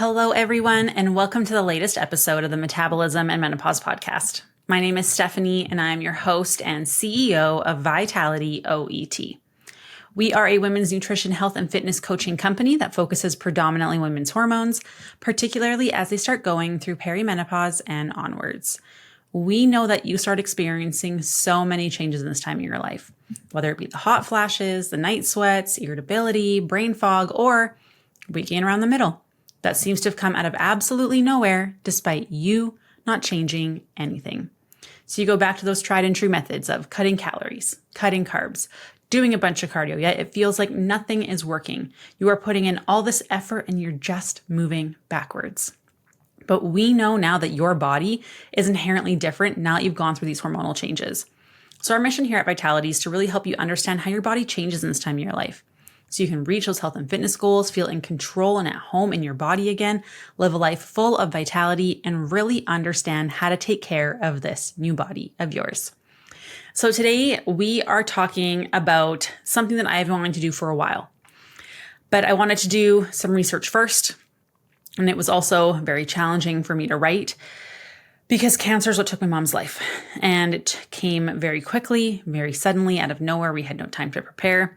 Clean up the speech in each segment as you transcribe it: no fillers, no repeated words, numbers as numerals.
Hello, everyone, and welcome to the latest episode of the Metabolism and Menopause podcast. My name is Stephanie, and I am your host and CEO of Vitality OET. We are a women's nutrition, health, and fitness coaching company that focuses predominantly on women's hormones, particularly as they start going through perimenopause and onwards. We know that you start experiencing so many changes in this time of your life, whether it be the hot flashes, the night sweats, irritability, brain fog, or waking around the middle. That seems to have come out of absolutely nowhere, despite you not changing anything. So you go back to those tried and true methods of cutting calories, cutting carbs, doing a bunch of cardio, yet it feels like nothing is working. You are putting in all this effort and you're just moving backwards. But we know now that your body is inherently different now that you've gone through these hormonal changes. So our mission here at Vitality is to really help you understand how your body changes in this time of your life, so you can reach those health and fitness goals, feel in control and at home in your body again, live a life full of vitality, and really understand how to take care of this new body of yours. So today we are talking about something that I've wanted to do for a while, but I wanted to do some research first. And it was also very challenging for me to write because cancer is what took my mom's life. And it came very quickly, very suddenly out of nowhere. We had no time to prepare.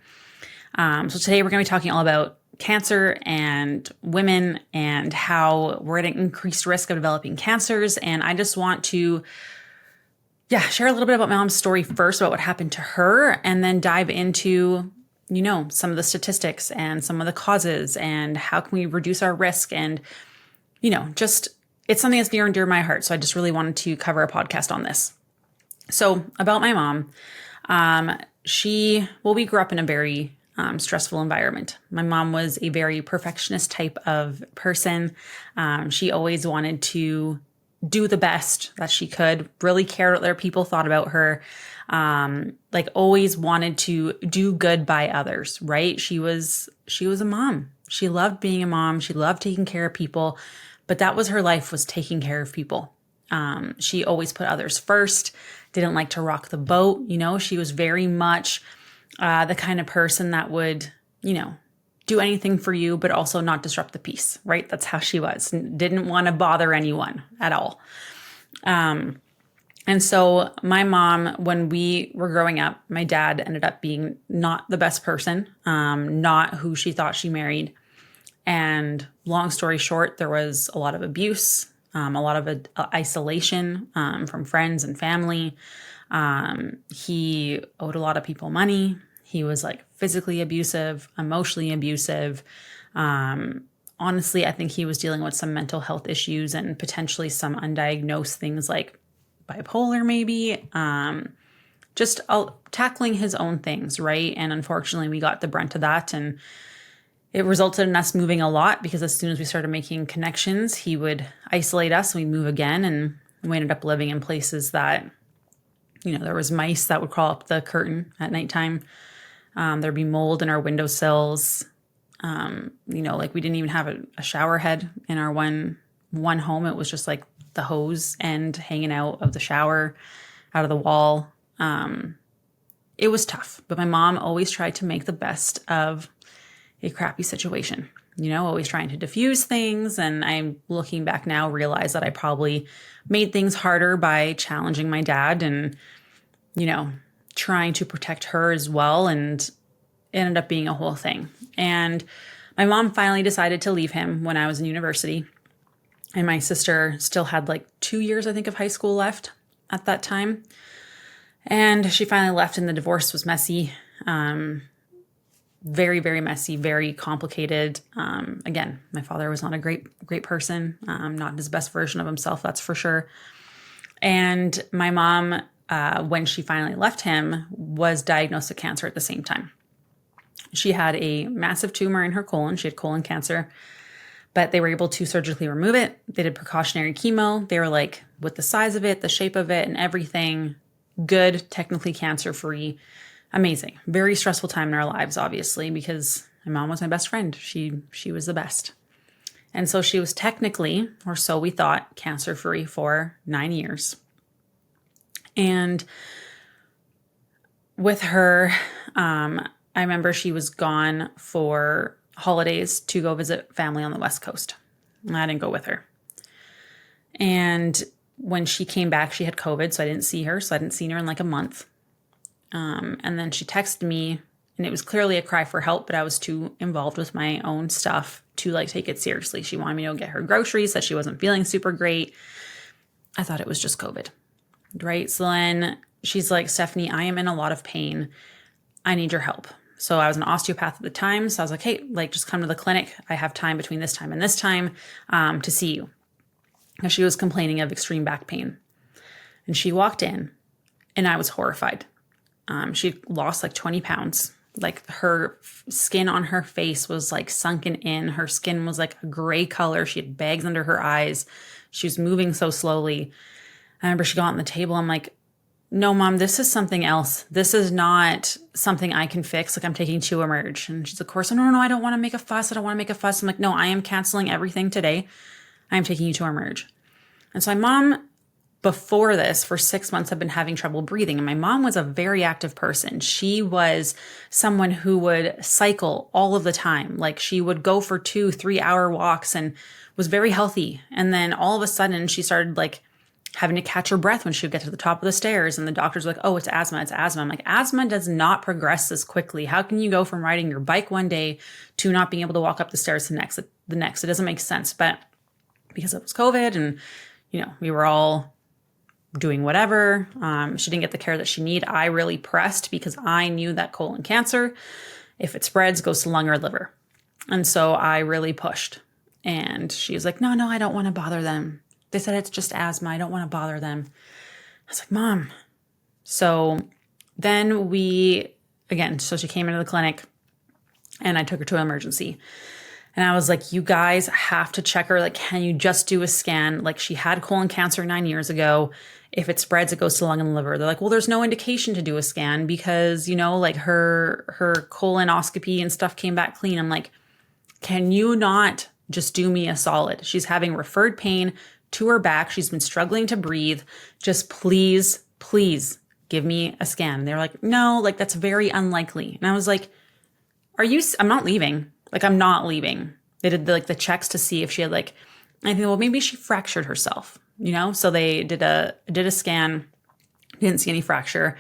So today we're going to be talking all about cancer and women and how we're at an increased risk of developing cancers. And I just want to, share a little bit about my mom's story first, about what happened to her, and then dive into, some of the statistics and some of the causes and how can we reduce our risk. And, it's something that's near and dear to my heart. So I just really wanted to cover a podcast on this. So about my mom, we grew up in a very stressful environment. My mom was a very perfectionist type of person. She always wanted to do the best that she could, really cared what other people thought about her, always wanted to do good by others, right? She was a mom. She loved being a mom. She loved taking care of people, but that was her life, was taking care of people. She always put others first, didn't like to rock the boat. She was very much the kind of person that would, do anything for you, but also not disrupt the peace, right? That's how she was. Didn't want to bother anyone at all. And so my mom, when we were growing up, my dad ended up being not the best person, not who she thought she married. And long story short, there was a lot of abuse, a lot of isolation from friends and family. He owed a lot of people money. He was physically abusive, emotionally abusive. Honestly, I think he was dealing with some mental health issues and potentially some undiagnosed things like bipolar maybe, just tackling his own things, right? And unfortunately, we got the brunt of that, and it resulted in us moving a lot because as soon as we started making connections, he would isolate us and we'd move again, and we ended up living in places that, there was mice that would crawl up the curtain at nighttime. There'd be mold in our windowsills. We didn't even have a shower head in our one home. It was just the hose end hanging out of the shower, out of the wall. It was tough, but my mom always tried to make the best of a crappy situation, always trying to diffuse things. And I'm looking back now, realize that I probably made things harder by challenging my dad and, trying to protect her as well. And it ended up being a whole thing. And my mom finally decided to leave him when I was in university. And my sister still had 2 years, I think, of high school left at that time. And she finally left, and the divorce was messy. Very, very messy, very complicated. Again, my father was not a great person, not his best version of himself, that's for sure. And my mom, when she finally left him, was diagnosed with cancer at the same time. She had a massive tumor in her colon. She had colon cancer, but they were able to surgically remove it. They did precautionary chemo. They were with the size of it, the shape of it, and everything, good, technically cancer-free. Amazing. Very stressful time in our lives, obviously, because my mom was my best friend. She was the best. And so she was technically, or so we thought, cancer-free for 9 years. And with her, I remember she was gone for holidays to go visit family on the West Coast. I didn't go with her. And when she came back, she had COVID, so I didn't see her. So I hadn't seen her in like a month. And then she texted me, and it was clearly a cry for help, but I was too involved with my own stuff to like take it seriously. She wanted me to go get her groceries, said she wasn't feeling super great. I thought it was just COVID, right? So then she's like, Stephanie, I am in a lot of pain. I need your help. So I was an osteopath at the time. So I was like, hey, like just come to the clinic. I have time between this time and this time to see you. And she was complaining of extreme back pain. And she walked in and I was horrified. She lost like 20 pounds. Like her skin on her face was like sunken in. Her skin was like a gray color. She had bags under her eyes. She was moving so slowly. I remember she got on the table. I'm like, no, Mom, this is something else. This is not something I can fix. Like I'm taking to Emerge. And she's of course, no, I don't want to make a fuss. I don't want to make a fuss. I'm like, no, I am canceling everything today. I am taking you to Emerge. And so my mom, before this, for 6 months, had been having trouble breathing. And my mom was a very active person. She was someone who would cycle all of the time. Like she would go for 2-3 hour walks and was very healthy. And then all of a sudden she started like having to catch her breath when she would get to the top of the stairs. And the doctors were like, oh, it's asthma. It's asthma. I'm like, asthma does not progress this quickly. How can you go from riding your bike one day to not being able to walk up the stairs the next? It doesn't make sense. But because it was COVID and, we were all doing whatever. She didn't get the care that she needed. I really pressed because I knew that colon cancer, if it spreads, goes to lung or liver. And so I really pushed. And she was like, no, I don't want to bother them. They said it's just asthma. I don't want to bother them. I was like, Mom. So then so she came into the clinic and I took her to emergency. And I was like, you guys have to check her. Like, can you just do a scan? Like she had colon cancer 9 years ago. If it spreads, it goes to lung and liver. They're like, well, there's no indication to do a scan because, like her colonoscopy and stuff came back clean. I'm like, can you not just do me a solid? She's having referred pain to her back. She's been struggling to breathe. Just please give me a scan. And they're like, no, like that's very unlikely. And I was like, I'm not leaving. Like, I'm not leaving. They did the checks to see if she had I think, well, maybe she fractured herself, So they did a scan, didn't see any fracture,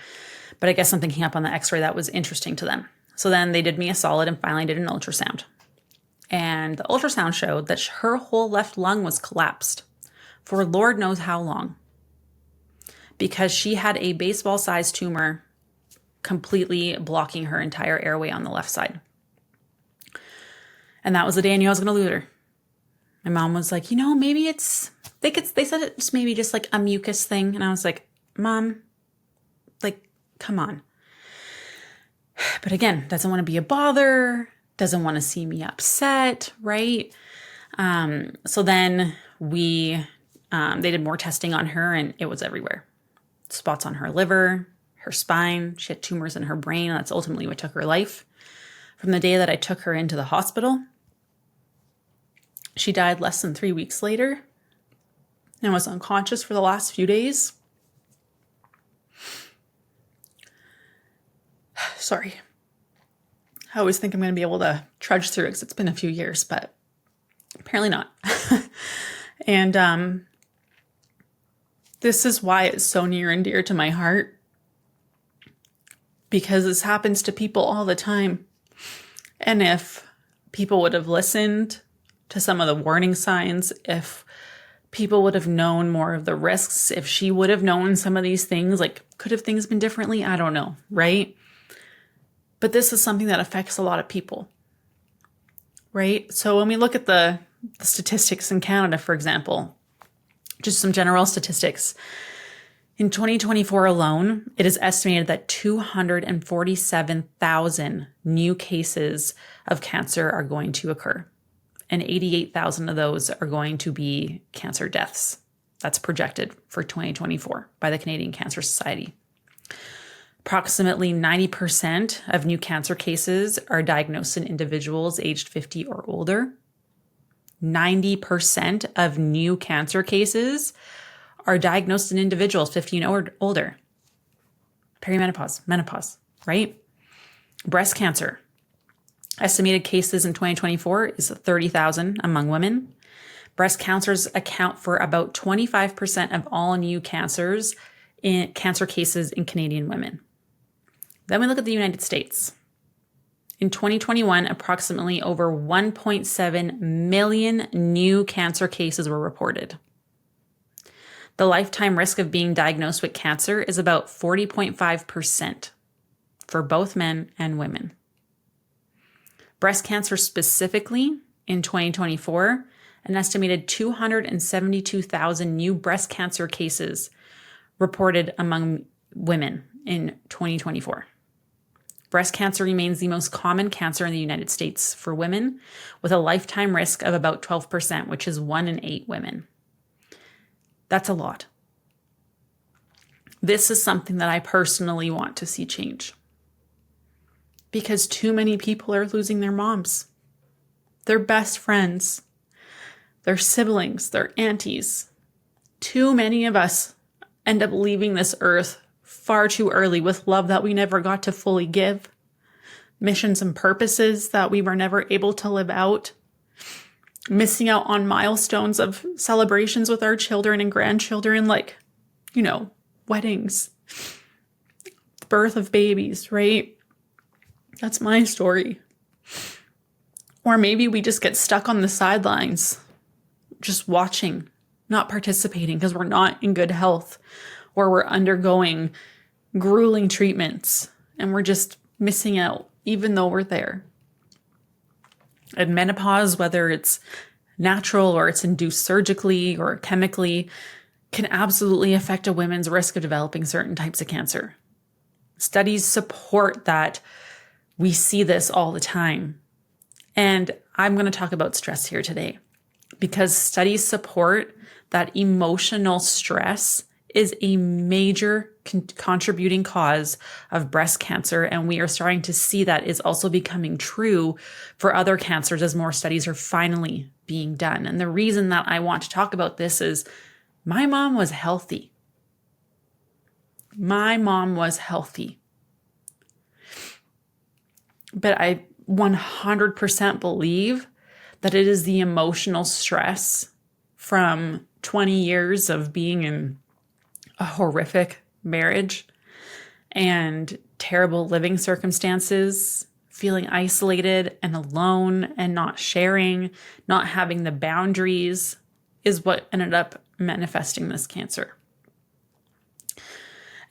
but I guess something came up on the x-ray that was interesting to them. So then they did me a solid and finally did an ultrasound. And the ultrasound showed that her whole left lung was collapsed for Lord knows how long because she had a baseball-sized tumor completely blocking her entire airway on the left side. And that was the day I knew I was going to lose her. My mom was like, maybe they said it's maybe just like a mucus thing. And I was like, Mom, come on. But again, doesn't want to be a bother, doesn't want to see me upset, right? So then they did more testing on her and it was everywhere. Spots on her liver, her spine. She had tumors in her brain. And that's ultimately what took her life. From the day that I took her into the hospital, she died less than 3 weeks later and was unconscious for the last few days. Sorry. I always think I'm going to be able to trudge through it because it's been a few years, but apparently not. And this is why it's so near and dear to my heart, because this happens to people all the time. And if people would have listened to some of the warning signs, if people would have known more of the risks, if she would have known some of these things, could have things been differently? I don't know, right? But this is something that affects a lot of people, right? So when we look at the statistics in Canada, for example, just some general statistics, in 2024 alone, it is estimated that 247,000 new cases of cancer are going to occur. And 88,000 of those are going to be cancer deaths. That's projected for 2024 by the Canadian Cancer Society. Approximately 90% of new cancer cases are diagnosed in individuals aged 50 or older. 90% of new cancer cases are diagnosed in individuals 50 and older. Perimenopause, menopause, right? Breast cancer. Estimated cases in 2024 is 30,000 among women. Breast cancers account for about 25% of all new cancer cases in Canadian women. Then we look at the United States. In 2021, approximately over 1.7 million new cancer cases were reported. The lifetime risk of being diagnosed with cancer is about 40.5% for both men and women. Breast cancer specifically, in 2024, an estimated 272,000 new breast cancer cases reported among women in 2024. Breast cancer remains the most common cancer in the United States for women, with a lifetime risk of about 12%, which is 1 in 8 women. That's a lot. This is something that I personally want to see change, because too many people are losing their moms, their best friends, their siblings, their aunties. Too many of us end up leaving this earth far too early with love that we never got to fully give, missions and purposes that we were never able to live out, missing out on milestones of celebrations with our children and grandchildren, like, weddings, birth of babies, right? That's my story. Or maybe we just get stuck on the sidelines, just watching, not participating because we're not in good health, or we're undergoing grueling treatments and we're just missing out, even though we're there. And menopause, whether it's natural or it's induced surgically or chemically, can absolutely affect a woman's risk of developing certain types of cancer. Studies support that. We see this all the time. And I'm going to talk about stress here today, because studies support that emotional stress is a major contributing cause of breast cancer. And we are starting to see that is also becoming true for other cancers as more studies are finally being done. And the reason that I want to talk about this is my mom was healthy. My mom was healthy. But I 100% believe that it is the emotional stress from 20 years of being in a horrific marriage and terrible living circumstances, feeling isolated and alone and not sharing, not having the boundaries, is what ended up manifesting this cancer.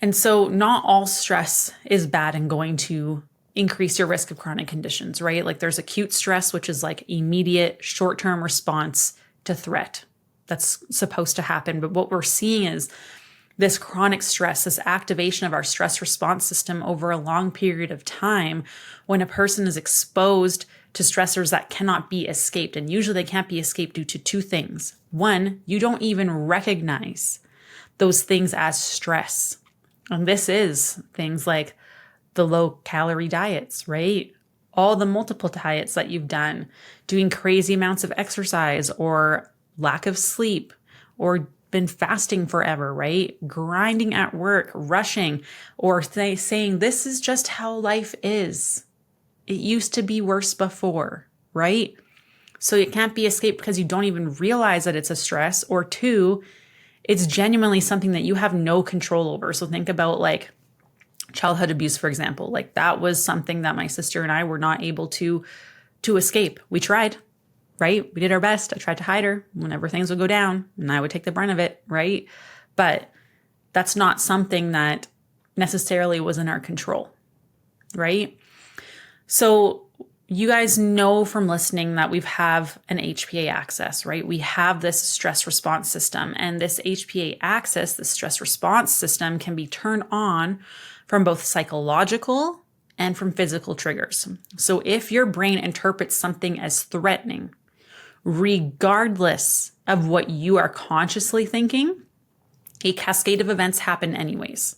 And so not all stress is bad and going to increase your risk of chronic conditions, right? Like there's acute stress, which is like immediate short-term response to threat. That's supposed to happen. But what we're seeing is this chronic stress, this activation of our stress response system over a long period of time when a person is exposed to stressors that cannot be escaped. And usually they can't be escaped due to two things. One, you don't even recognize those things as stress. And this is things like the low calorie diets, right? All the multiple diets that you've done, doing crazy amounts of exercise or lack of sleep, or been fasting forever, right? Grinding at work, rushing, or saying this is just how life is. It used to be worse before, right? So it can't be escaped because you don't even realize that it's a stress. Or two, it's genuinely something that you have no control over. So think about like childhood abuse, for example. Like that was something that my sister and I were not able to escape. We tried, right? We did our best. I tried to hide her whenever things would go down and I would take the brunt of it, right? But that's not something that necessarily was in our control, right? So you guys know from listening that we have an HPA axis, right? We have this stress response system, and this HPA axis, the stress response system, can be turned on from both psychological and from physical triggers. So if your brain interprets something as threatening, regardless of what you are consciously thinking, a cascade of events happen anyways,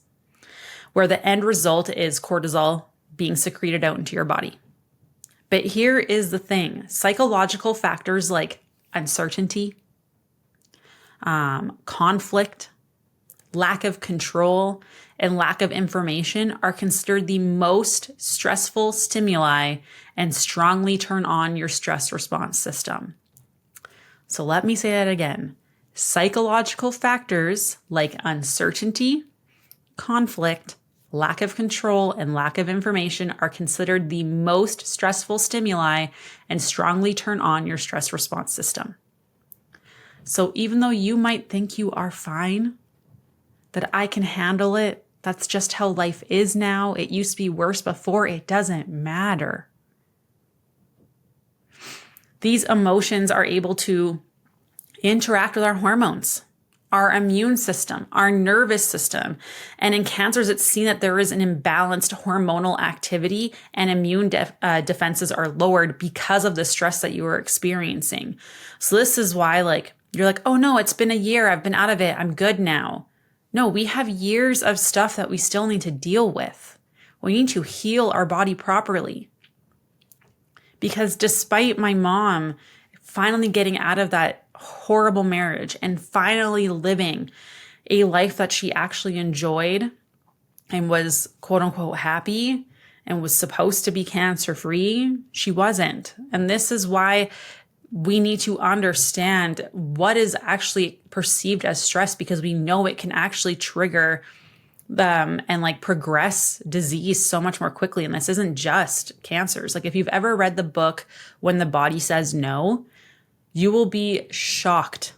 where the end result is cortisol being secreted out into your body. But here is the thing. Psychological factors like uncertainty, conflict, lack of control, and lack of information are considered the most stressful stimuli and strongly turn on your stress response system. So let me say that again. Psychological factors like uncertainty, conflict, lack of control, and lack of information are considered the most stressful stimuli and strongly turn on your stress response system. So even though you might think you are fine, that I can handle it, that's just how life is now. It used to be worse before. It doesn't matter. These emotions are able to interact with our hormones, our immune system, our nervous system. And in cancers, it's seen that there is an imbalanced hormonal activity and immune defenses are lowered because of the stress that you are experiencing. So this is why you're like, oh no, it's been a year. I've been out of it. I'm good now. No, we have years of stuff that we still need to deal with. We need to heal our body properly. Because despite my mom finally getting out of that horrible marriage and finally living a life that she actually enjoyed and was quote unquote happy and was supposed to be cancer free, she wasn't. And this is why we need to understand what is actually perceived as stress, because we know it can actually trigger and progress disease so much more quickly. And this isn't just cancers. If you've ever read the book When the Body Says No, you will be shocked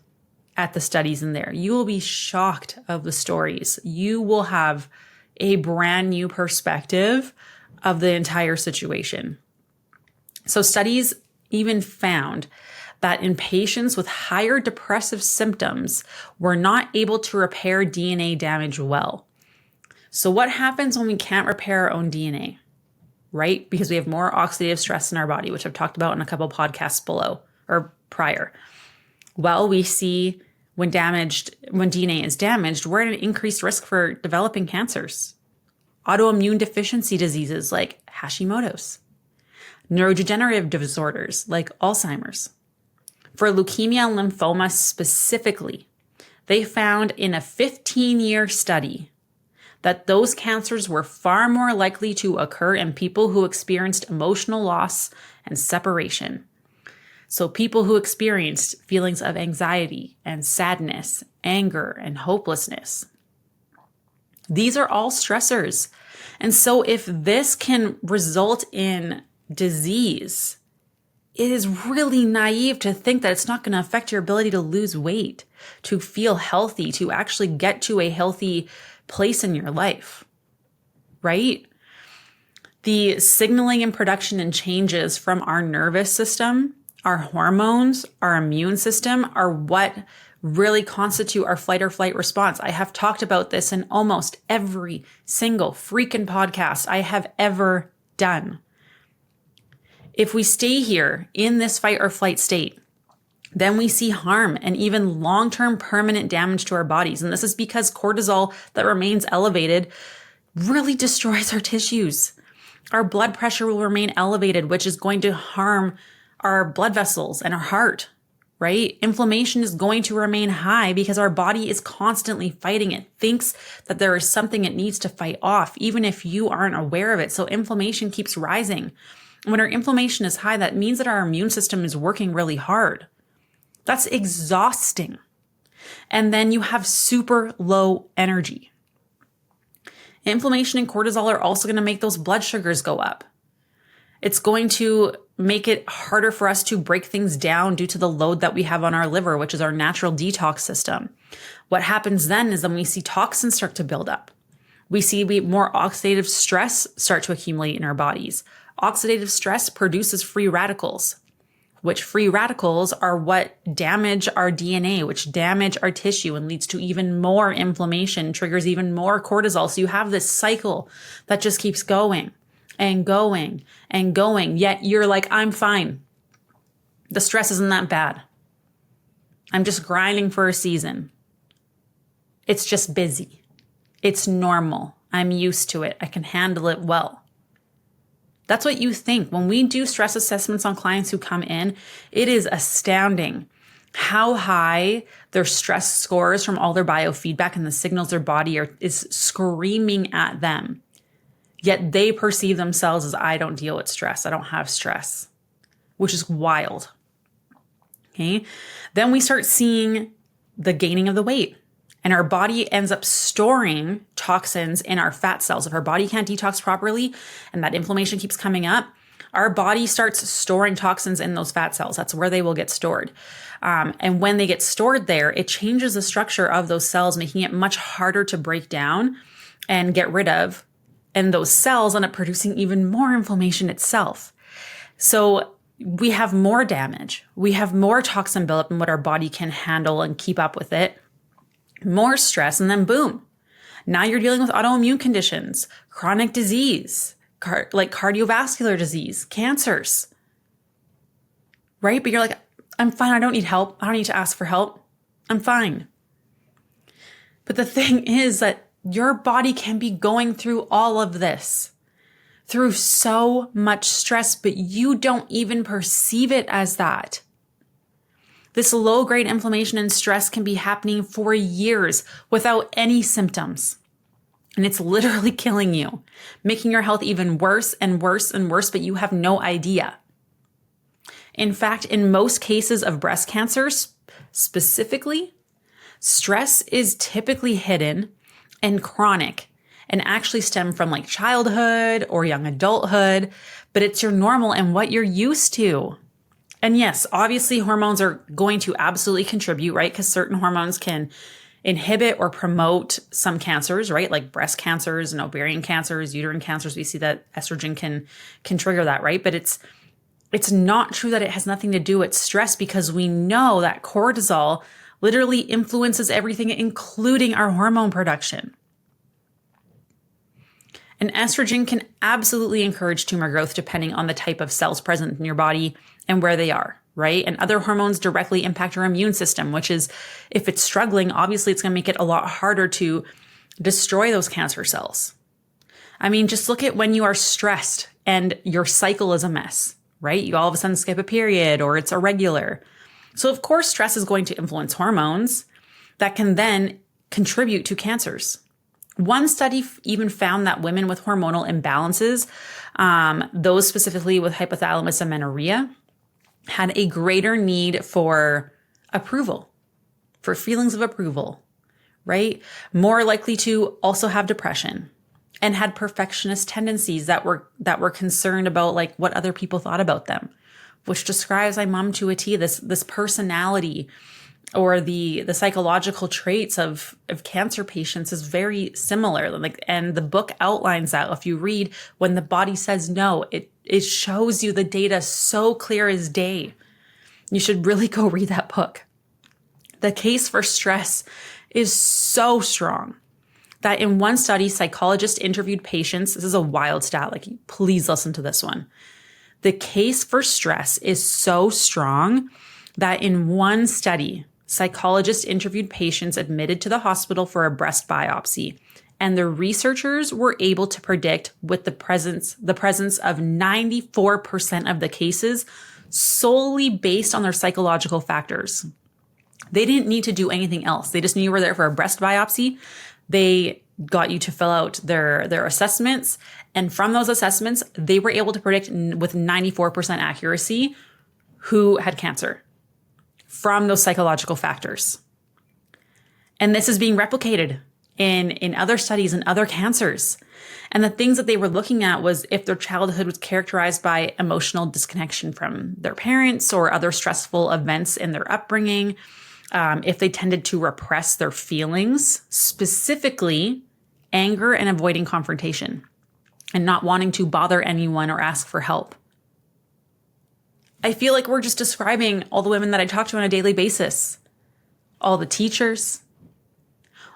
at the studies in there. You will be shocked of the stories. You will have a brand new perspective of the entire situation. So studies even found that in patients with higher depressive symptoms were not able to repair DNA damage well. So what happens when we can't repair our own DNA, right? Because we have more oxidative stress in our body, which I've talked about in a couple podcasts below or prior. Well, we see when DNA is damaged, we're at an increased risk for developing cancers, autoimmune deficiency diseases like Hashimoto's, neurodegenerative disorders like Alzheimer's. For leukemia and lymphoma specifically, they found in a 15-year study that those cancers were far more likely to occur in people who experienced emotional loss and separation. So people who experienced feelings of anxiety and sadness, anger, and hopelessness. These are all stressors. And so if this can result in disease, it is really naive to think that it's not going to affect your ability to lose weight, to feel healthy, to actually get to a healthy place in your life, right? The signaling and production and changes from our nervous system, our hormones, our immune system are what really constitute our fight or flight response. I have talked about this in almost every single freaking podcast I have ever done. If we stay here in this fight or flight state, then we see harm and even long-term permanent damage to our bodies. And this is because cortisol that remains elevated really destroys our tissues. Our blood pressure will remain elevated, which is going to harm our blood vessels and our heart, right? Inflammation is going to remain high because our body is constantly fighting. It thinks that there is something it needs to fight off, even if you aren't aware of it. So inflammation keeps rising. When our inflammation is high, that means that our immune system is working really hard. That's exhausting. And then you have super low energy. Inflammation and cortisol are also going to make those blood sugars go up. It's going to make it harder for us to break things down due to the load that we have on our liver, which is our natural detox system. What happens then is we see toxins start to build up. We see more oxidative stress start to accumulate in our bodies. Oxidative stress produces free radicals, which free radicals are what damage our DNA, which damage our tissue and leads to even more inflammation, triggers even more cortisol. So you have this cycle that just keeps going and going and going. Yet you're like, I'm fine. The stress isn't that bad. I'm just grinding for a season. It's just busy. It's normal. I'm used to it. I can handle it well. That's what you think. When we do stress assessments on clients who come in, it is astounding how high their stress scores from all their biofeedback and the signals their body is screaming at them. Yet they perceive themselves as, I don't deal with stress. I don't have stress, which is wild. Okay. Then we start seeing the gaining of the weight, and our body ends up storing toxins in our fat cells. If our body can't detox properly and that inflammation keeps coming up, our body starts storing toxins in those fat cells. That's where they will get stored. And when they get stored there, it changes the structure of those cells, making it much harder to break down and get rid of. And those cells end up producing even more inflammation itself. So we have more damage. We have more toxin buildup in what our body can handle and keep up with it. More stress, and then boom. Now you're dealing with autoimmune conditions, chronic disease, like cardiovascular disease, cancers, right? But you're like, I'm fine. I don't need help. I don't need to ask for help. I'm fine. But the thing is that your body can be going through all of this, through so much stress, but you don't even perceive it as that. This low-grade inflammation and stress can be happening for years without any symptoms. And it's literally killing you, making your health even worse and worse and worse, but you have no idea. In fact, in most cases of breast cancers, specifically, stress is typically hidden and chronic and actually stem from like childhood or young adulthood, but it's your normal and what you're used to. And yes, obviously hormones are going to absolutely contribute, right? Because certain hormones can inhibit or promote some cancers, right? Like breast cancers and ovarian cancers, uterine cancers. We see that estrogen can trigger that, right? But it's not true that it has nothing to do with stress, because we know that cortisol literally influences everything, including our hormone production. And estrogen can absolutely encourage tumor growth depending on the type of cells present in your body and where they are, right? And other hormones directly impact your immune system, which is, if it's struggling, obviously it's going to make it a lot harder to destroy those cancer cells. I mean, just look at when you are stressed and your cycle is a mess, right? You all of a sudden skip a period or it's irregular. So of course, stress is going to influence hormones that can then contribute to cancers. One study even found that women with hormonal imbalances, those specifically with hypothalamus amenorrhea, had a greater need for approval, for feelings of approval, right? More likely to also have depression, and had perfectionist tendencies that were concerned about like what other people thought about them, which describes my mom to a T. This personality or the psychological traits of cancer patients is very similar. Like, and the book outlines that. If you read When the Body Says No, it shows you the data so clear as day. You should really go read that book. The case for stress is so strong that in one study, psychologists interviewed patients. This is a wild stat. Like, please listen to this one. The case for stress is so strong that in one study, psychologists interviewed patients admitted to the hospital for a breast biopsy, and the researchers were able to predict with the presence of 94% of the cases solely based on their psychological factors. They didn't need to do anything else. They just knew you were there for a breast biopsy. They got you to fill out their assessments, and from those assessments, they were able to predict with 94% accuracy who had cancer from those psychological factors. And this is being replicated in other studies and other cancers. And the things that they were looking at was if their childhood was characterized by emotional disconnection from their parents or other stressful events in their upbringing, if they tended to repress their feelings, specifically anger and avoiding confrontation and not wanting to bother anyone or ask for help. I feel like we're just describing all the women that I talk to on a daily basis. All the teachers,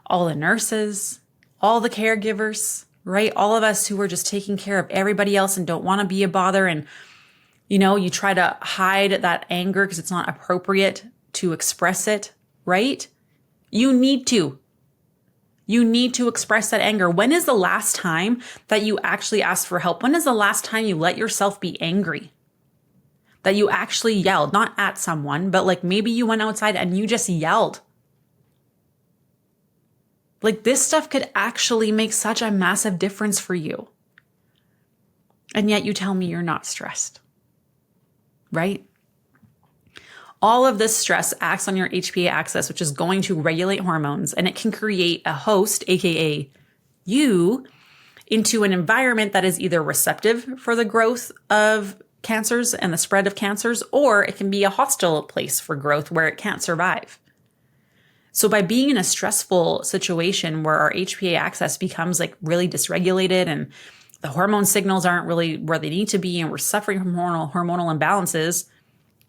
all the nurses, all the caregivers, right? All of us who are just taking care of everybody else and don't want to be a bother. And, you try to hide that anger because it's not appropriate to express it, right? You need to. You need to express that anger. When is the last time that you actually asked for help? When is the last time you let yourself be angry? That you actually yelled, not at someone, but like maybe you went outside and you just yelled. Like, this stuff could actually make such a massive difference for you. And yet you tell me you're not stressed, right? All of this stress acts on your HPA axis, which is going to regulate hormones, and it can create a host, aka you, into an environment that is either receptive for the growth of cancers and the spread of cancers, or it can be a hostile place for growth where it can't survive. So by being in a stressful situation where our HPA axis becomes like really dysregulated and the hormone signals aren't really where they need to be and we're suffering from hormonal imbalances,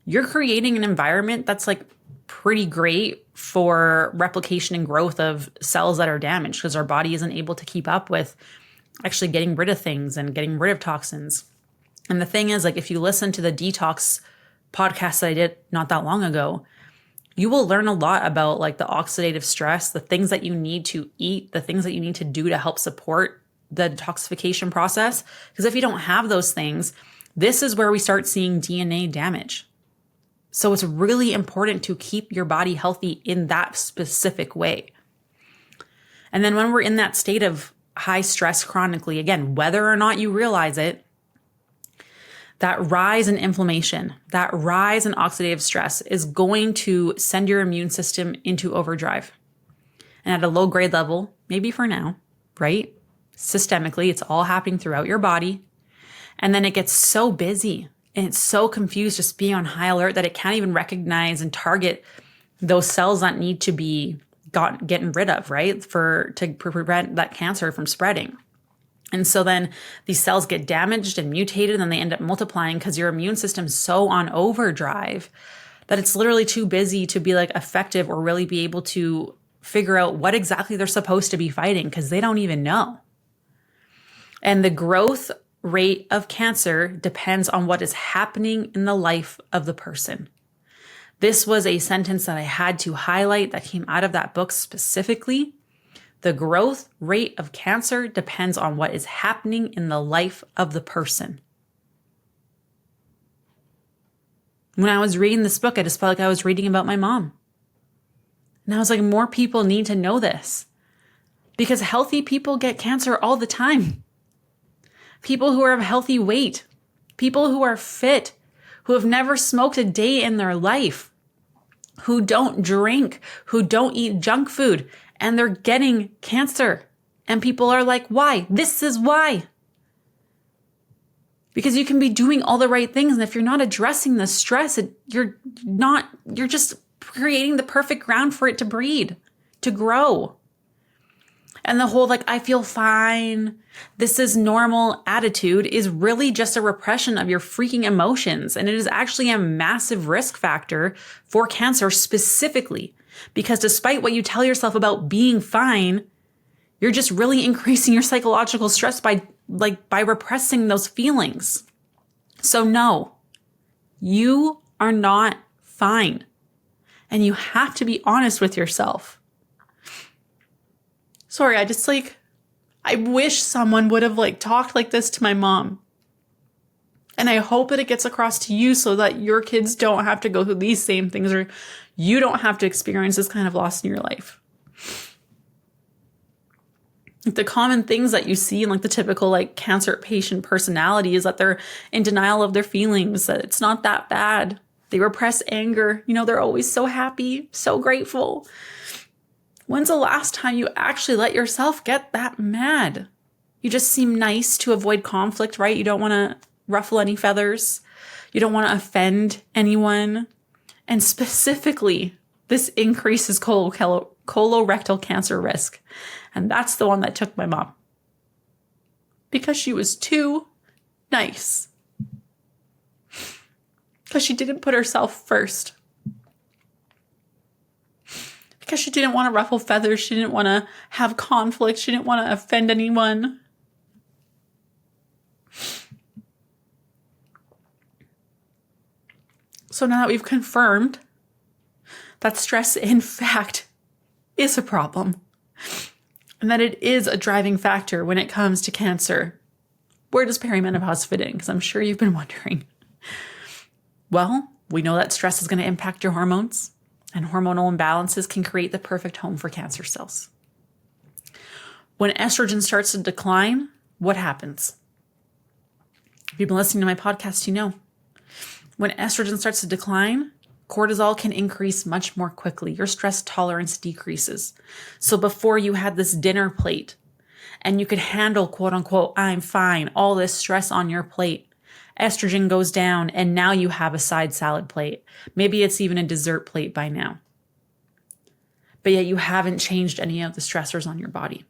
you're creating an environment that's like pretty great for replication and growth of cells that are damaged because our body isn't able to keep up with actually getting rid of things and getting rid of toxins. And the thing is, like, if you listen to the detox podcast that I did not that long ago, you will learn a lot about like the oxidative stress, the things that you need to eat, the things that you need to do to help support the detoxification process. Because if you don't have those things, this is where we start seeing DNA damage. So it's really important to keep your body healthy in that specific way. And then when we're in that state of high stress chronically, again, whether or not you realize it, that rise in inflammation, that rise in oxidative stress is going to send your immune system into overdrive. And at a low grade level, maybe for now, right? Systemically, it's all happening throughout your body. And then it gets so busy and it's so confused just being on high alert that it can't even recognize and target those cells that need to be getting rid of, right? To prevent that cancer from spreading. And so then these cells get damaged and mutated and then they end up multiplying because your immune system's so on overdrive that it's literally too busy to be like effective or really be able to figure out what exactly they're supposed to be fighting because they don't even know. And the growth rate of cancer depends on what is happening in the life of the person. This was a sentence that I had to highlight that came out of that book specifically. The growth rate of cancer depends on what is happening in the life of the person. When I was reading this book, I just felt like I was reading about my mom. And I was like, more people need to know this because healthy people get cancer all the time. People who are of healthy weight, people who are fit, who have never smoked a day in their life, who don't drink, who don't eat junk food, and they're getting cancer. And people are like, why? This is why. Because you can be doing all the right things. And if you're not addressing the stress, you're just creating the perfect ground for it to breed, to grow. And the whole like, I feel fine, this is normal attitude is really just a repression of your freaking emotions. And it is actually a massive risk factor for cancer specifically. Because despite what you tell yourself about being fine, you're just really increasing your psychological stress by repressing those feelings. So no, you are not fine. And you have to be honest with yourself. Sorry, I wish someone would have talked like this to my mom. And I hope that it gets across to you so that your kids don't have to go through these same things or you don't have to experience this kind of loss in your life. The common things that you see in the typical cancer patient personality is that they're in denial of their feelings, that it's not that bad. They repress anger. They're always so happy, so grateful. When's the last time you actually let yourself get that mad? You just seem nice to avoid conflict, right? You don't want to ruffle any feathers. You don't want to offend anyone. And specifically, this increases colorectal cancer risk. And that's the one that took my mom. Because she was too nice. Because she didn't put herself first. Because she didn't want to ruffle feathers. She didn't want to have conflict. She didn't want to offend anyone. So now that we've confirmed that stress, in fact, is a problem, and that it is a driving factor when it comes to cancer, where does perimenopause fit in? Because I'm sure you've been wondering. Well, we know that stress is going to impact your hormones, and hormonal imbalances can create the perfect home for cancer cells. When estrogen starts to decline, what happens? If you've been listening to my podcast, you know. When estrogen starts to decline, cortisol can increase much more quickly. Your stress tolerance decreases. So before you had this dinner plate and you could handle, quote unquote, I'm fine, all this stress on your plate, estrogen goes down and now you have a side salad plate. Maybe it's even a dessert plate by now. But yet you haven't changed any of the stressors on your body.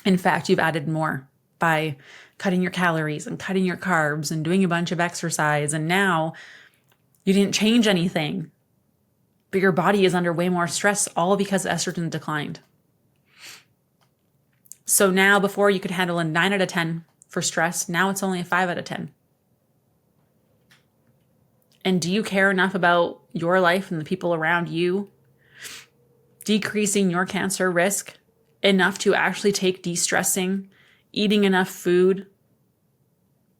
In fact, you've added more by cutting your calories and cutting your carbs and doing a bunch of exercise. And now you didn't change anything, but your body is under way more stress, all because estrogen declined. So now before you could handle a 9 out of 10 for stress, now it's only a 5 out of 10. And do you care enough about your life and the people around you decreasing your cancer risk enough to actually take de-stressing, eating enough food,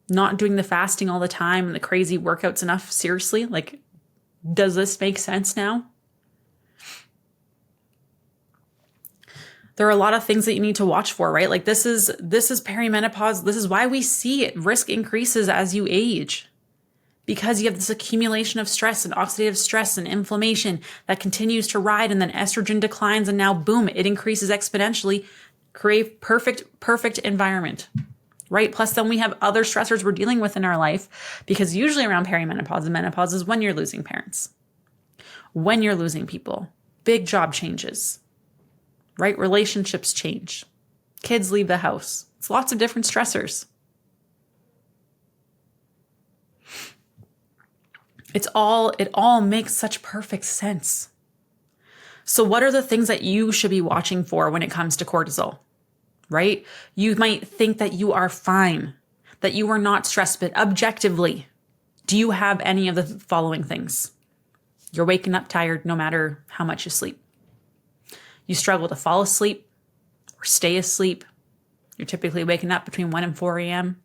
not doing the fasting all the time and the crazy workouts enough? Seriously, like, does this make sense now? There are a lot of things that you need to watch for, right? Like this is perimenopause. This is why we see it. Risk increases as you age, because you have this accumulation of stress and oxidative stress and inflammation that continues to ride, and then estrogen declines, and now boom, it increases exponentially. Create perfect environment, right? Plus then we have other stressors we're dealing with in our life, because usually around perimenopause and menopause is when you're losing parents, when you're losing people, big job changes, right? Relationships change, kids leave the house. It's lots of different stressors. It all makes such perfect sense. So what are the things that you should be watching for when it comes to cortisol, right? You might think that you are fine, that you are not stressed, but objectively, do you have any of the following things? You're waking up tired no matter how much you sleep. You struggle to fall asleep or stay asleep. You're typically waking up between 1 and 4 a.m.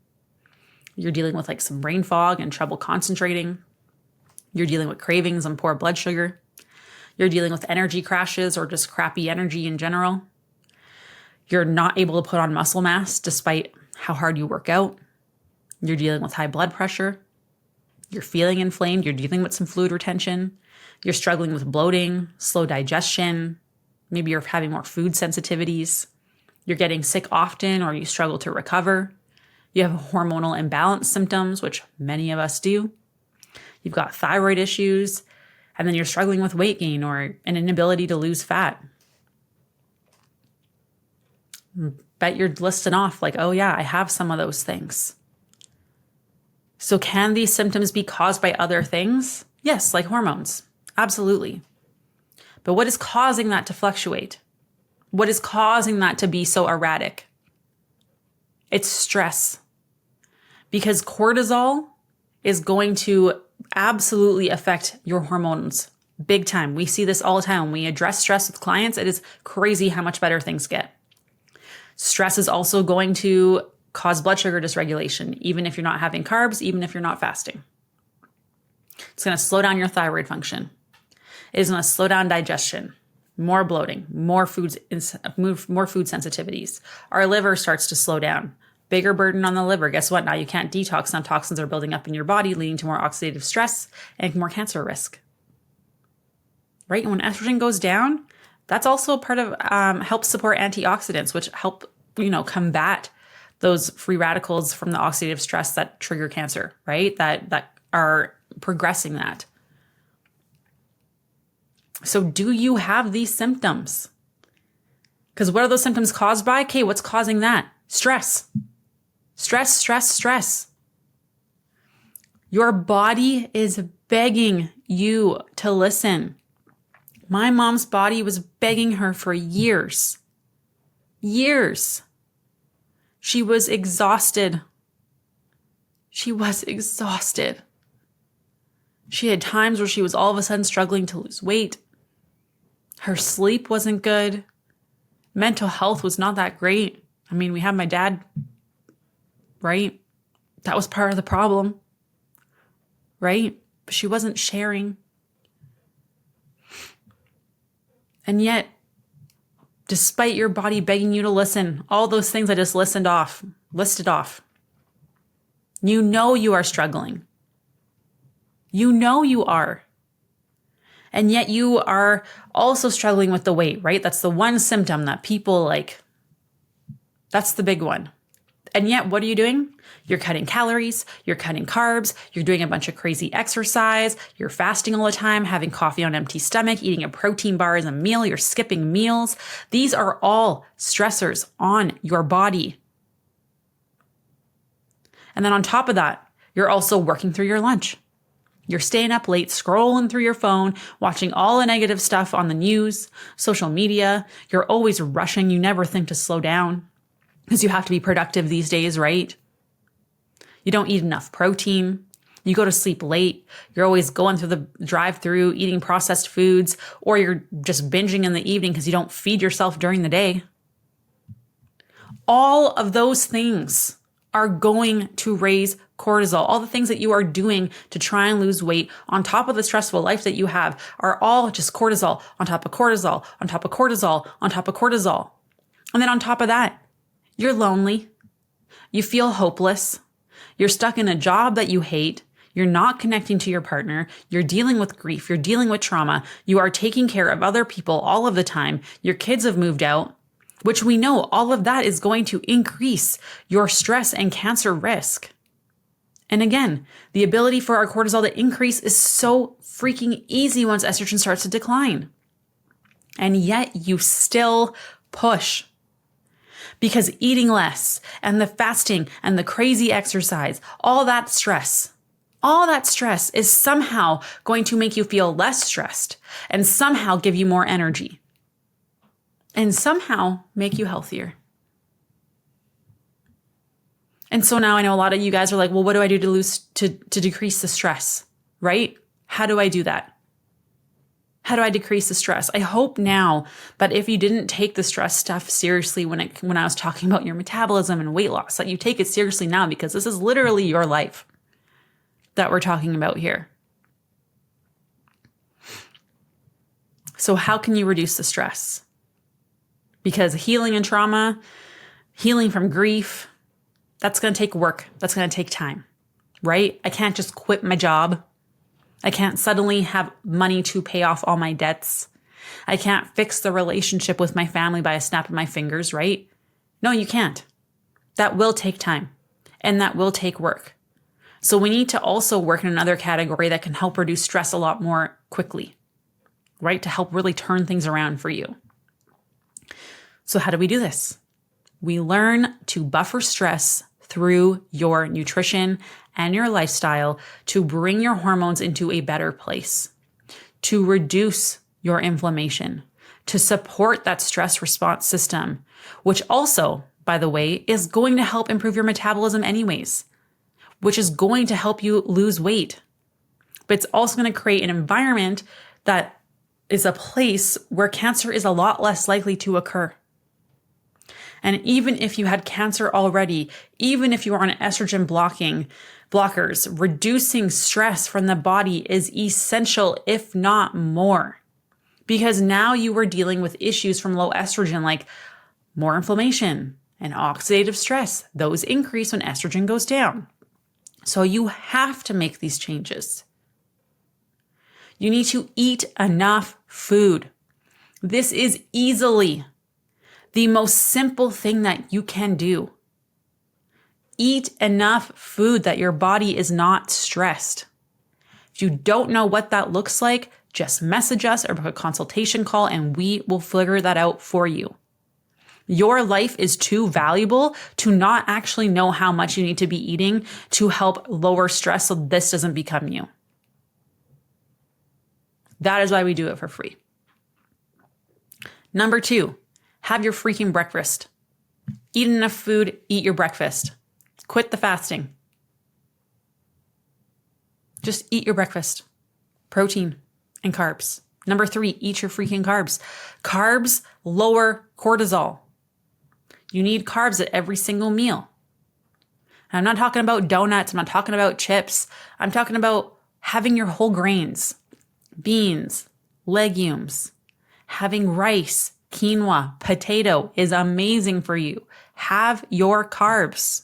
You're dealing with like some brain fog and trouble concentrating. You're dealing with cravings and poor blood sugar. You're dealing with energy crashes or just crappy energy in general. You're not able to put on muscle mass despite how hard you work out. You're dealing with high blood pressure. You're feeling inflamed. You're dealing with some fluid retention. You're struggling with bloating, slow digestion. Maybe you're having more food sensitivities. You're getting sick often, or you struggle to recover. You have hormonal imbalance symptoms, which many of us do. You've got thyroid issues, and then you're struggling with weight gain or an inability to lose fat. Bet you're listing off like, oh yeah, I have some of those things. So can these symptoms be caused by other things? Yes, like hormones. Absolutely. But what is causing that to fluctuate? What is causing that to be so erratic? It's stress. Because cortisol is going to absolutely affect your hormones big time. We see this all the time. When we address stress with clients, it is crazy how much better things get. Stress is also going to cause blood sugar dysregulation, even if you're not having carbs, even if you're not fasting. It's going to slow down your thyroid function. It is going to slow down digestion, more bloating, more food sensitivities. Our liver starts to slow down. Bigger burden on the liver. Guess what? Now you can't detox. Some toxins are building up in your body, leading to more oxidative stress and more cancer risk. Right? And when estrogen goes down, that's also a part of helps support antioxidants, which help combat those free radicals from the oxidative stress that trigger cancer. Right? That are progressing that. So do you have these symptoms? Because what are those symptoms caused by? Okay, what's causing that? Stress. Stress. Your body is begging you to listen. My mom's body was begging her for years. Years. She was exhausted. She had times where she was all of a sudden struggling to lose weight. Her sleep wasn't good. Mental health was not that great. I mean, we had my dad, right? That was part of the problem, right? But she wasn't sharing. And yet, despite your body begging you to listen, all those things I just listed off, you know you are struggling. You know you are. And yet you are also struggling with the weight, right? That's the one symptom that people like. That's the big one. And yet, what are you doing? You're cutting calories, you're cutting carbs, you're doing a bunch of crazy exercise, you're fasting all the time, having coffee on an empty stomach, eating a protein bar as a meal, you're skipping meals. These are all stressors on your body. And then on top of that, you're also working through your lunch. You're staying up late, scrolling through your phone, watching all the negative stuff on the news, social media. You're always rushing. You never think to slow down because you have to be productive these days, right? You don't eat enough protein. You go to sleep late. You're always going through the drive-through, eating processed foods, or you're just binging in the evening because you don't feed yourself during the day. All of those things are going to raise cortisol. All the things that you are doing to try and lose weight on top of the stressful life that you have are all just cortisol on top of cortisol, on top of cortisol, on top of cortisol. And then on top of that, you're lonely. You feel hopeless. You're stuck in a job that you hate. You're not connecting to your partner. You're dealing with grief. You're dealing with trauma. You are taking care of other people all of the time. Your kids have moved out, which we know all of that is going to increase your stress and cancer risk. And again, the ability for our cortisol to increase is so freaking easy once estrogen starts to decline. And yet you still push. Because eating less and the fasting and the crazy exercise, all that stress is somehow going to make you feel less stressed and somehow give you more energy and somehow make you healthier. And so now I know a lot of you guys are like, well, what do I do to decrease the stress, right? How do I do that? How do I decrease the stress? I hope now, but if you didn't take the stress stuff seriously when I was talking about your metabolism and weight loss, that you take it seriously now because this is literally your life that we're talking about here. So how can you reduce the stress? Because healing and trauma, healing from grief, that's going to take work. That's going to take time, right? I can't just quit my job. I can't suddenly have money to pay off all my debts. I can't fix the relationship with my family by a snap of my fingers, right? No, you can't. That will take time and that will take work. So we need to also work in another category that can help reduce stress a lot more quickly, right? To help really turn things around for you. So how do we do this? We learn to buffer stress through your nutrition and your lifestyle to bring your hormones into a better place, to reduce your inflammation, to support that stress response system, which also, by the way, is going to help improve your metabolism anyways, which is going to help you lose weight. But it's also going to create an environment that is a place where cancer is a lot less likely to occur. And even if you had cancer already, even if you are on estrogen blockers, reducing stress from the body is essential, if not more. Because now you are dealing with issues from low estrogen like more inflammation and oxidative stress. Those increase when estrogen goes down. So you have to make these changes. You need to eat enough food. This is easily the most simple thing that you can do. Eat enough food that your body is not stressed. If you don't know what that looks like, just message us or book a consultation call and we will figure that out for you. Your life is too valuable to not actually know how much you need to be eating to help lower stress so this doesn't become you. That is why we do it for free. Number 2, have your freaking breakfast. Eat enough food, eat your breakfast. Quit the fasting. Just eat your breakfast. Protein and carbs. Number 3, eat your freaking carbs. Carbs lower cortisol. You need carbs at every single meal. And I'm not talking about donuts. I'm not talking about chips. I'm talking about having your whole grains, beans, legumes, having rice, quinoa, potato is amazing for you. Have your carbs.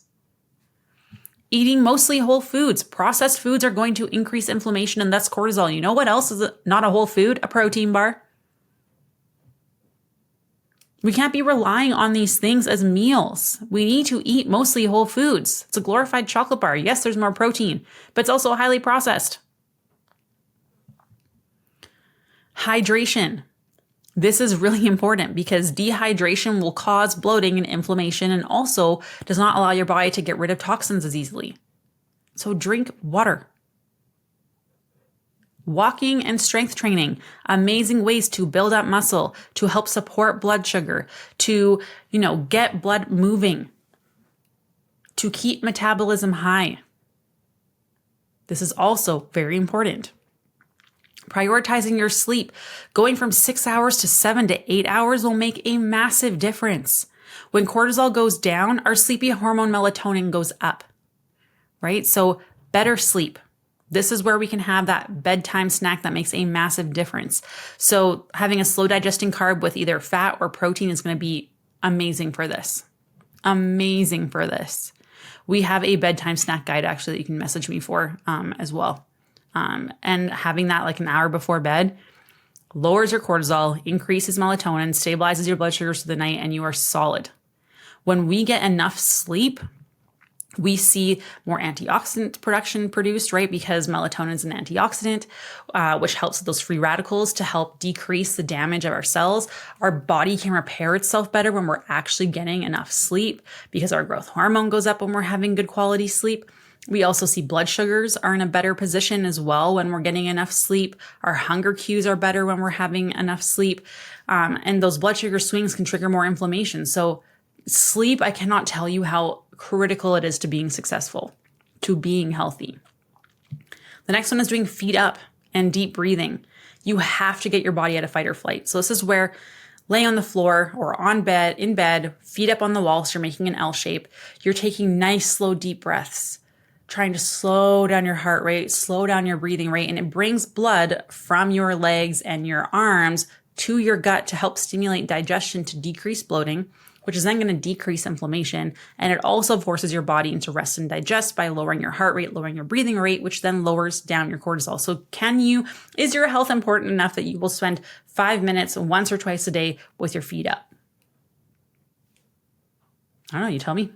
Eating mostly whole foods. Processed foods are going to increase inflammation and thus cortisol. You know what else is not a whole food? A protein bar. We can't be relying on these things as meals. We need to eat mostly whole foods. It's a glorified chocolate bar. Yes, there's more protein, but it's also highly processed. Hydration. This is really important because dehydration will cause bloating and inflammation and also does not allow your body to get rid of toxins as easily. So drink water. Walking and strength training, amazing ways to build up muscle, to help support blood sugar, to, get blood moving, to keep metabolism high. This is also very important. Prioritizing your sleep, going from 6 hours to 7 to 8 hours will make a massive difference. When cortisol goes down, our sleepy hormone melatonin goes up, right? So better sleep. This is where we can have that bedtime snack that makes a massive difference. So having a slow digesting carb with either fat or protein is going to be amazing for this. Amazing for this. We have a bedtime snack guide actually that you can message me for as well. And having that like an hour before bed lowers your cortisol, increases melatonin, stabilizes your blood sugars through the night, and you are solid. When we get enough sleep, we see more antioxidant production produced, right? Because melatonin is an antioxidant, which helps with those free radicals to help decrease the damage of our cells. Our body can repair itself better when we're actually getting enough sleep because our growth hormone goes up when we're having good quality sleep. We also see blood sugars are in a better position as well when we're getting enough sleep. Our hunger cues are better when we're having enough sleep. And those blood sugar swings can trigger more inflammation. So sleep, I cannot tell you how critical it is to being successful, to being healthy. The next one is doing feet up and deep breathing. You have to get your body out of fight or flight. So this is where laying on the floor or in bed, feet up on the wall, so you're making an L shape. You're taking nice, slow, deep breaths, trying to slow down your heart rate, slow down your breathing rate, and it brings blood from your legs and your arms to your gut to help stimulate digestion to decrease bloating, which is then going to decrease inflammation. And it also forces your body into rest and digest by lowering your heart rate, lowering your breathing rate, which then lowers down your cortisol. So is your health important enough that you will spend 5 minutes once or twice a day with your feet up? I don't know, you tell me.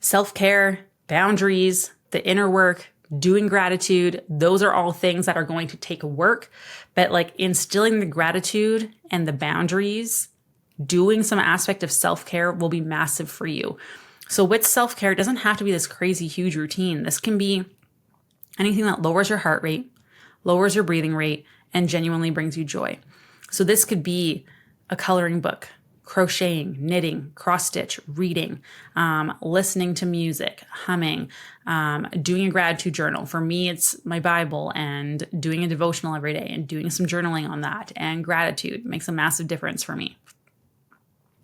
Self-care, boundaries, the inner work, doing gratitude, those are all things that are going to take work. But like instilling the gratitude and the boundaries, doing some aspect of self-care will be massive for you. So with self-care, it doesn't have to be this crazy, huge routine. This can be anything that lowers your heart rate, lowers your breathing rate, and genuinely brings you joy. So this could be a coloring book, crocheting, knitting, cross stitch, reading, listening to music, humming, doing a gratitude journal. For me, it's my Bible and doing a devotional every day and doing some journaling on that. And gratitude makes a massive difference for me.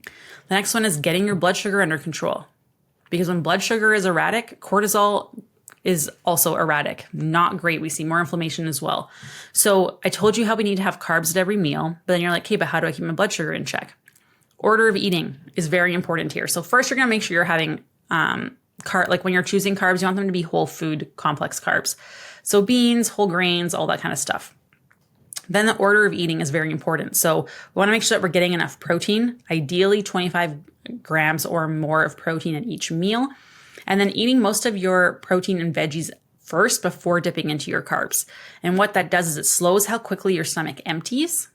The next one is getting your blood sugar under control. Because when blood sugar is erratic, cortisol is also erratic. Not great. We see more inflammation as well. So I told you how we need to have carbs at every meal, but then you're like, okay, but how do I keep my blood sugar in check? Order of eating is very important here. So first, you're going to make sure you're having like when you're choosing carbs, you want them to be whole food complex carbs. So beans, whole grains, all that kind of stuff. Then the order of eating is very important. So we want to make sure that we're getting enough protein, ideally 25 grams or more of protein at each meal. And then eating most of your protein and veggies first before dipping into your carbs. And what that does is it slows how quickly your stomach empties,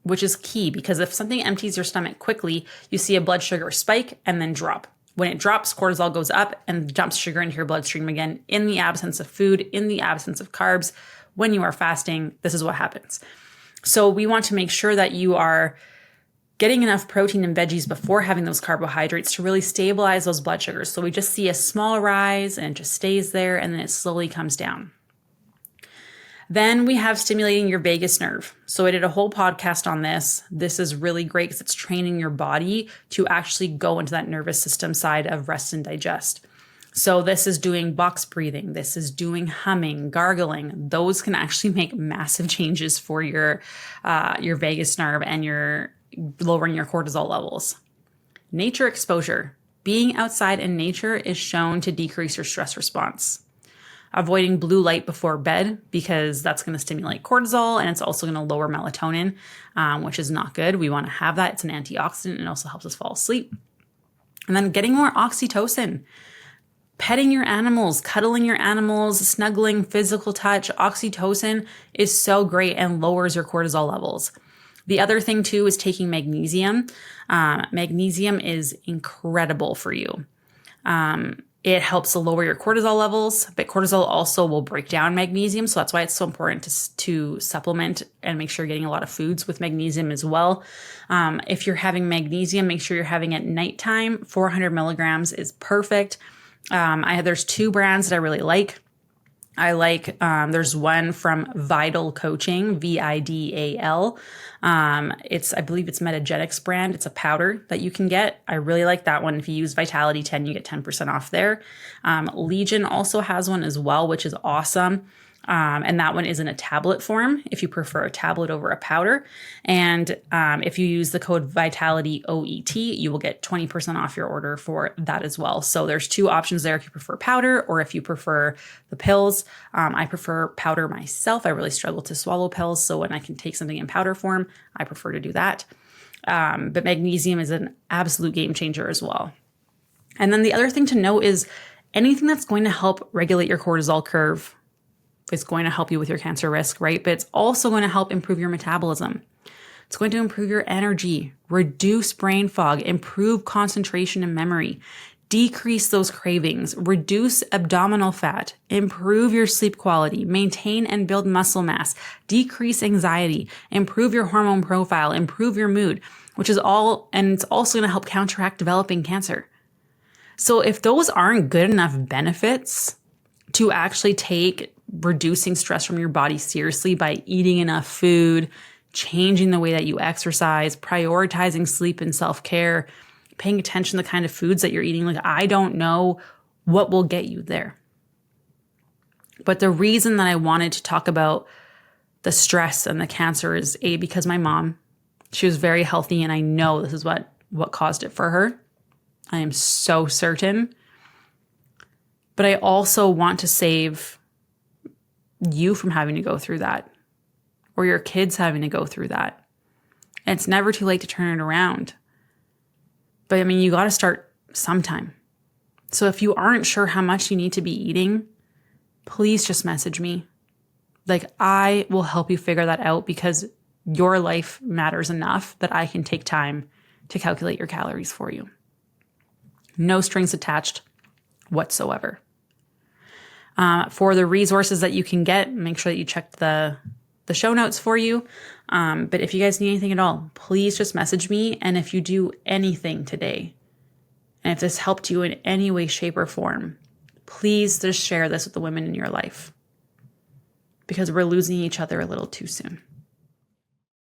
which is key because if something empties your stomach quickly, you see a blood sugar spike and then drop. When it drops, cortisol goes up and dumps sugar into your bloodstream again in the absence of food, in the absence of carbs. When you are fasting, this is what happens. So we want to make sure that you are getting enough protein and veggies before having those carbohydrates to really stabilize those blood sugars. So we just see a small rise and it just stays there and then it slowly comes down. Then we have stimulating your vagus nerve. So I did a whole podcast on this. This is really great because it's training your body to actually go into that nervous system side of rest and digest. So this is doing box breathing. This is doing humming, gargling. Those can actually make massive changes for your vagus nerve and your lowering your cortisol levels. Nature exposure. Being outside in nature is shown to decrease your stress response. Avoiding blue light before bed, because that's going to stimulate cortisol and it's also going to lower melatonin, which is not good. We want to have that. It's an antioxidant and it also helps us fall asleep. And then getting more oxytocin. Petting your animals, cuddling your animals, snuggling, physical touch. Oxytocin is so great and lowers your cortisol levels. The other thing too is taking magnesium. Magnesium is incredible for you. It helps to lower your cortisol levels, but cortisol also will break down magnesium. So that's why it's so important to supplement and make sure you're getting a lot of foods with magnesium as well. If you're having magnesium, make sure you're having it at nighttime. 400 milligrams is perfect. There's 2 brands that I really like. There's one from Vidal Coaching, Vidal. I believe it's Metagenics brand. It's a powder that you can get. I really like that one. If you use Vitality 10, you get 10% off there. Legion also has one as well, which is awesome. And that one is in a tablet form if you prefer a tablet over a powder. And if you use the code Vitality OET, you will get 20% off your order for that as well. So there's 2 options there if you prefer powder or if you prefer the pills. I prefer powder myself. I really struggle to swallow pills. So when I can take something in powder form, I prefer to do that. But magnesium is an absolute game changer as well. And then the other thing to note is anything that's going to help regulate your cortisol curve is going to help you with your cancer risk, right? But it's also going to help improve your metabolism. It's going to improve your energy, reduce brain fog, improve concentration and memory, decrease those cravings, reduce abdominal fat, improve your sleep quality, maintain and build muscle mass, decrease anxiety, improve your hormone profile, improve your mood, which is all, and it's also going to help counteract developing cancer. So if those aren't good enough benefits to actually take reducing stress from your body seriously by eating enough food, changing the way that you exercise, prioritizing sleep and self-care, paying attention to the kind of foods that you're eating, like I don't know what will get you there. But the reason that I wanted to talk about the stress and the cancer is because my mom, she was very healthy and I know this is what caused it for her. I am so certain. But I also want to save you from having to go through that or your kids having to go through that. And it's never too late to turn it around. But I mean, you got to start sometime. So if you aren't sure how much you need to be eating, please just message me. Like I will help you figure that out because your life matters enough that I can take time to calculate your calories for you. No strings attached whatsoever. For the resources that you can get, make sure that you check the show notes for you. But if you guys need anything at all, please just message me. And if you do anything today, and if this helped you in any way, shape, or form, please just share this with the women in your life because we're losing each other a little too soon.